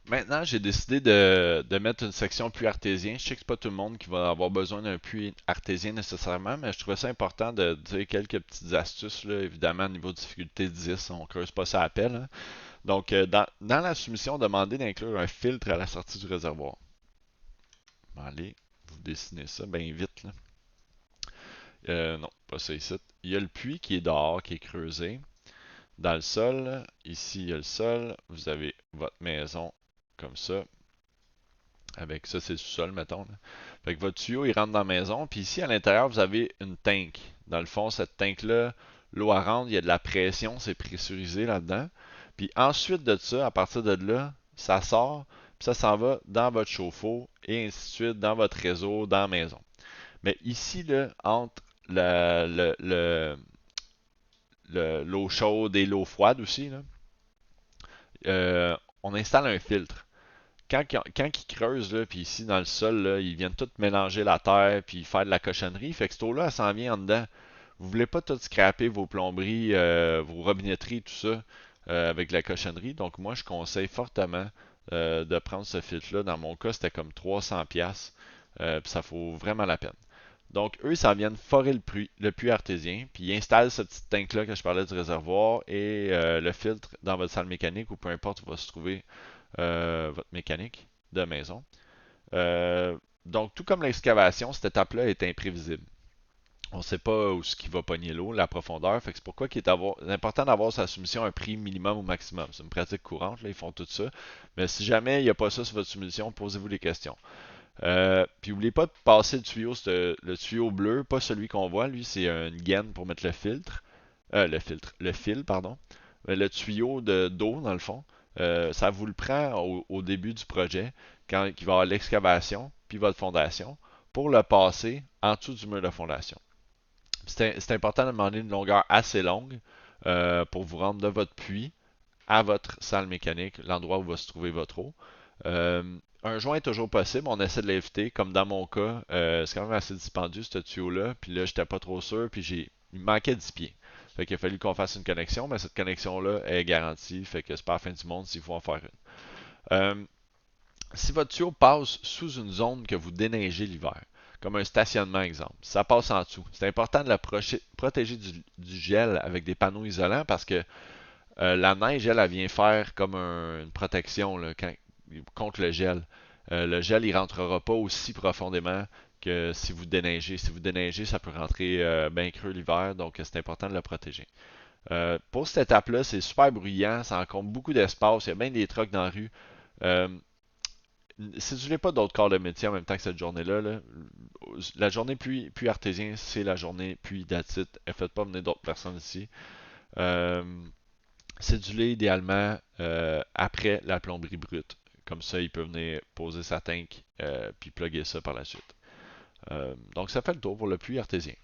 Maintenant, j'ai décidé de mettre une section puits artésien. Je sais que c'est pas tout le monde qui va avoir besoin d'un puits artésien nécessairement, mais je trouvais ça important de dire quelques petites astuces, là. Évidemment, niveau difficulté 10, on creuse pas ça à pelle, hein. Donc, dans la soumission, demandez d'inclure un filtre à la sortie du réservoir. Allez, vous dessinez ça bien vite, là. Non, pas ça ici. Il y a le puits qui est dehors, qui est creusé. Dans le sol, ici, il y a le sol. Vous avez votre maison comme ça. Avec ça, c'est le sous-sol, mettons, là. Fait que votre tuyau, il rentre dans la maison. Puis ici, à l'intérieur, vous avez une tank. Dans le fond, cette tank-là, l'eau à rentre, il y a de la pression, c'est pressurisé là-dedans. Puis ensuite de ça, à partir de là, ça sort, puis ça s'en va dans votre chauffe-eau, et ainsi de suite, dans votre réseau, dans la maison. Mais ici, là, entre l'eau chaude et l'eau froide aussi, là, on installe un filtre. Quand ils creusent, là, puis ici dans le sol, là, ils viennent tout mélanger la terre puis faire de la cochonnerie. Fait que cette eau-là, elle s'en vient en dedans. Vous voulez pas tout scraper vos plomberies, vos robinetteries, tout ça, avec de la cochonnerie. Donc moi, je conseille fortement de prendre ce filtre-là. Dans mon cas, c'était comme 300$. Puis ça vaut vraiment la peine. Donc, eux, ça viennent forer le puits artésien, puis ils installent ce petit tank-là que je parlais du réservoir et le filtre dans votre salle mécanique ou peu importe où va se trouver votre mécanique de maison. Donc, tout comme l'excavation, cette étape-là est imprévisible. On ne sait pas où ce qui va pogner l'eau, la profondeur. Fait que c'est pourquoi il est important d'avoir sa soumission à un prix minimum ou maximum. C'est une pratique courante, là, ils font tout ça. Mais si jamais il n'y a pas ça sur votre soumission, posez-vous des questions. Puis n'oubliez pas de passer le tuyau bleu, pas celui qu'on voit, lui c'est une gaine pour mettre le fil, pardon. Le tuyau d'eau dans le fond, ça vous le prend au début du projet, quand il va y avoir l'excavation, puis votre fondation, pour le passer en dessous du mur de fondation. C'est important de demander une longueur assez longue pour vous rendre de votre puits à votre salle mécanique, l'endroit où va se trouver votre eau. Un joint est toujours possible, on essaie de l'éviter. Comme dans mon cas, c'est quand même assez dispendieux ce tuyau-là. Puis là, j'étais pas trop sûr, puis il me manquait 10 pieds. Fait qu'il a fallu qu'on fasse une connexion, mais cette connexion-là est garantie. Fait que c'est pas la fin du monde s'il faut en faire une. Euh, Si votre tuyau passe sous une zone que vous déneigez l'hiver, comme un stationnement exemple, ça passe en dessous. C'est important de la protéger du gel avec des panneaux isolants parce que la neige, elle vient faire comme une protection là, contre le gel. Le gel, il rentrera pas aussi profondément que si vous déneigez. Si vous déneigez, ça peut rentrer bien creux l'hiver, donc c'est important de le protéger. Pour cette étape-là, c'est super bruyant, ça encombre beaucoup d'espace, il y a bien des trucks dans la rue. Euh, si vous n'avez pas d'autres corps de métier en même temps que cette journée-là, là, la journée puis artésien, c'est la journée puis d'attitude. Ne faites pas venir d'autres personnes ici. Euh, Céduler idéalement après la plomberie brute. Comme ça, il peut venir poser sa tank puis plugger ça par la suite. Donc ça fait le tour pour le puits artésien.